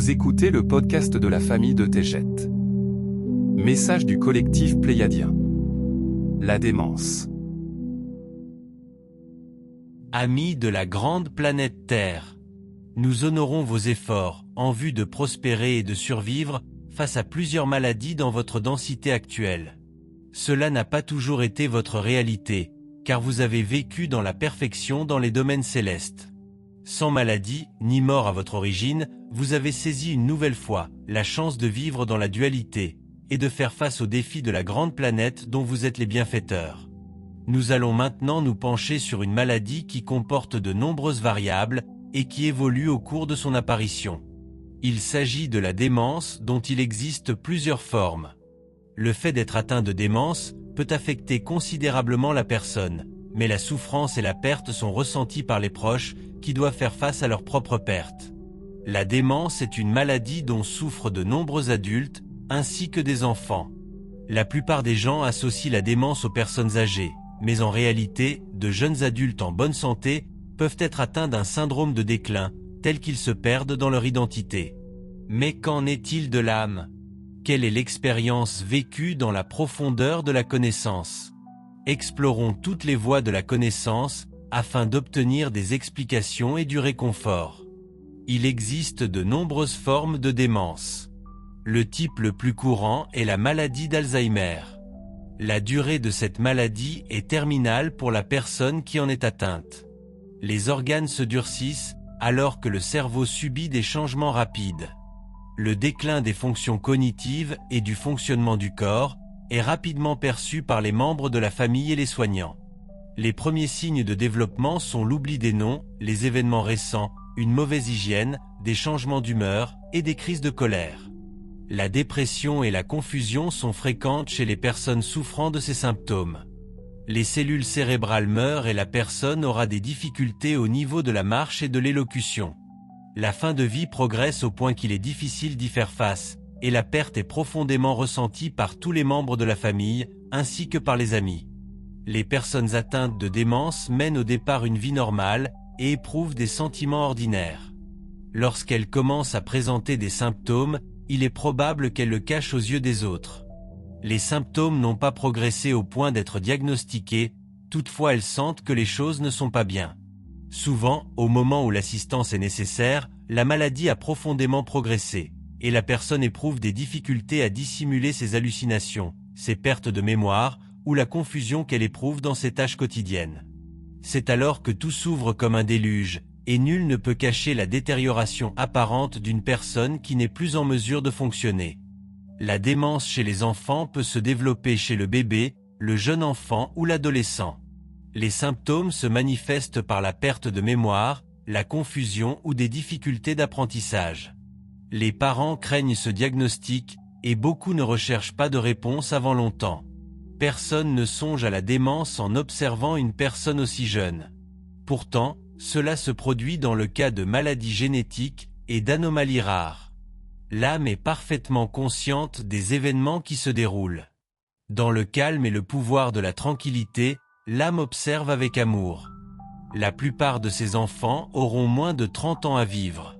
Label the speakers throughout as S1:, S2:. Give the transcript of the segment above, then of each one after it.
S1: Vous écoutez le podcast de la famille de Tégette. Message du collectif Pléiadien. La démence.
S2: Amis de la grande planète Terre, nous honorons vos efforts en vue de prospérer et de survivre face à plusieurs maladies dans votre densité actuelle. Cela n'a pas toujours été votre réalité, car vous avez vécu dans la perfection dans les domaines célestes. Sans maladie, ni mort à votre origine, vous avez saisi une nouvelle fois la chance de vivre dans la dualité et de faire face aux défis de la grande planète dont vous êtes les bienfaiteurs. Nous allons maintenant nous pencher sur une maladie qui comporte de nombreuses variables et qui évolue au cours de son apparition. Il s'agit de la démence dont il existe plusieurs formes. Le fait d'être atteint de démence peut affecter considérablement la personne, mais la souffrance et la perte sont ressenties par les proches qui doivent faire face à leur propre perte. La démence est une maladie dont souffrent de nombreux adultes ainsi que des enfants. La plupart des gens associent la démence aux personnes âgées, mais en réalité, de jeunes adultes en bonne santé peuvent être atteints d'un syndrome de déclin, tel qu'ils se perdent dans leur identité. Mais qu'en est-il de l'âme ? Quelle est l'expérience vécue dans la profondeur de la connaissance ? Explorons toutes les voies de la connaissance afin d'obtenir des explications et du réconfort. Il existe de nombreuses formes de démence. Le type le plus courant est la maladie d'Alzheimer. La durée de cette maladie est terminale pour la personne qui en est atteinte. Les organes se durcissent alors que le cerveau subit des changements rapides. Le déclin des fonctions cognitives et du fonctionnement du corps est rapidement perçu par les membres de la famille et les soignants. Les premiers signes de développement sont l'oubli des noms, les événements récents, une mauvaise hygiène, des changements d'humeur et des crises de colère. La dépression et la confusion sont fréquentes chez les personnes souffrant de ces symptômes. Les cellules cérébrales meurent et la personne aura des difficultés au niveau de la marche et de l'élocution. La fin de vie progresse au point qu'il est difficile d'y faire face, et la perte est profondément ressentie par tous les membres de la famille, ainsi que par les amis. Les personnes atteintes de démence mènent au départ une vie normale et éprouvent des sentiments ordinaires. Lorsqu'elles commencent à présenter des symptômes, il est probable qu'elles le cachent aux yeux des autres. Les symptômes n'ont pas progressé au point d'être diagnostiqués, toutefois elles sentent que les choses ne sont pas bien. Souvent, au moment où l'assistance est nécessaire, la maladie a profondément progressé, et la personne éprouve des difficultés à dissimuler ses hallucinations, ses pertes de mémoire, ou la confusion qu'elle éprouve dans ses tâches quotidiennes. C'est alors que tout s'ouvre comme un déluge, et nul ne peut cacher la détérioration apparente d'une personne qui n'est plus en mesure de fonctionner. La démence chez les enfants peut se développer chez le bébé, le jeune enfant ou l'adolescent. Les symptômes se manifestent par la perte de mémoire, la confusion ou des difficultés d'apprentissage. Les parents craignent ce diagnostic et beaucoup ne recherchent pas de réponse avant longtemps. Personne ne songe à la démence en observant une personne aussi jeune. Pourtant, cela se produit dans le cas de maladies génétiques et d'anomalies rares. L'âme est parfaitement consciente des événements qui se déroulent. Dans le calme et le pouvoir de la tranquillité, l'âme observe avec amour. La plupart de ces enfants auront moins de 30 ans à vivre.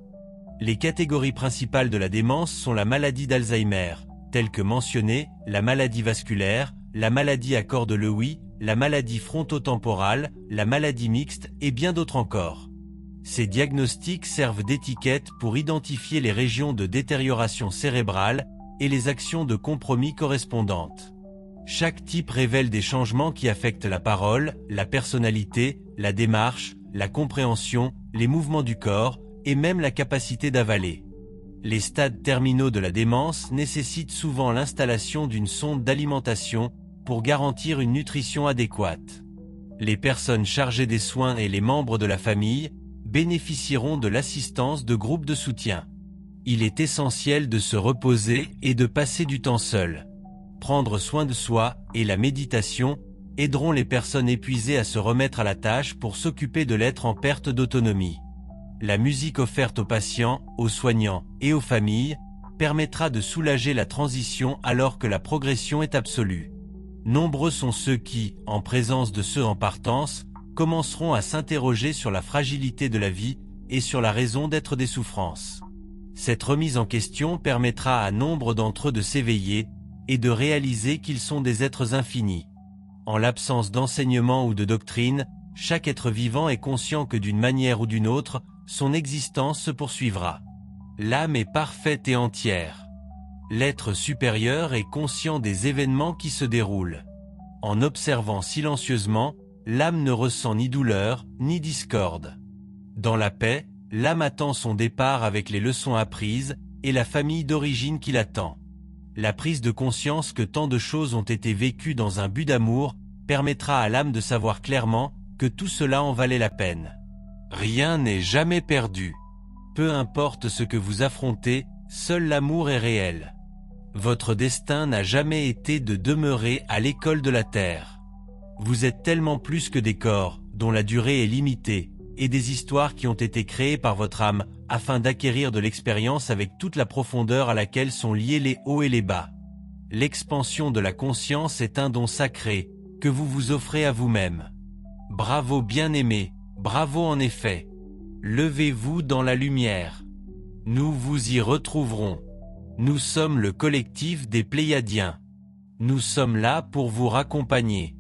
S2: Les catégories principales de la démence sont la maladie d'Alzheimer, telles que mentionnées, la maladie vasculaire, la maladie à corps de Lewy, la maladie frontotemporale, la maladie mixte et bien d'autres encore. Ces diagnostics servent d'étiquette pour identifier les régions de détérioration cérébrale et les actions de compromis correspondantes. Chaque type révèle des changements qui affectent la parole, la personnalité, la démarche, la compréhension, les mouvements du corps et même la capacité d'avaler. Les stades terminaux de la démence nécessitent souvent l'installation d'une sonde d'alimentation pour garantir une nutrition adéquate. Les personnes chargées des soins et les membres de la famille bénéficieront de l'assistance de groupes de soutien. Il est essentiel de se reposer et de passer du temps seul. Prendre soin de soi et la méditation aideront les personnes épuisées à se remettre à la tâche pour s'occuper de l'être en perte d'autonomie. La musique offerte aux patients, aux soignants et aux familles permettra de soulager la transition alors que la progression est absolue. Nombreux sont ceux qui, en présence de ceux en partance, commenceront à s'interroger sur la fragilité de la vie et sur la raison d'être des souffrances. Cette remise en question permettra à nombre d'entre eux de s'éveiller et de réaliser qu'ils sont des êtres infinis. En l'absence d'enseignement ou de doctrine, chaque être vivant est conscient que d'une manière ou d'une autre, son existence se poursuivra. L'âme est parfaite et entière. L'être supérieur est conscient des événements qui se déroulent. En observant silencieusement, l'âme ne ressent ni douleur, ni discorde. Dans la paix, l'âme attend son départ avec les leçons apprises et la famille d'origine qui l'attend. La prise de conscience que tant de choses ont été vécues dans un but d'amour permettra à l'âme de savoir clairement que tout cela en valait la peine. Rien n'est jamais perdu. Peu importe ce que vous affrontez, seul l'amour est réel. Votre destin n'a jamais été de demeurer à l'école de la terre. Vous êtes tellement plus que des corps, dont la durée est limitée, et des histoires qui ont été créées par votre âme, afin d'acquérir de l'expérience avec toute la profondeur à laquelle sont liés les hauts et les bas. L'expansion de la conscience est un don sacré, que vous vous offrez à vous-même. Bravo bien-aimé, bravo en effet. Levez-vous dans la lumière. Nous vous y retrouverons. Nous sommes le collectif des Pléiadiens. Nous sommes là pour vous raccompagner.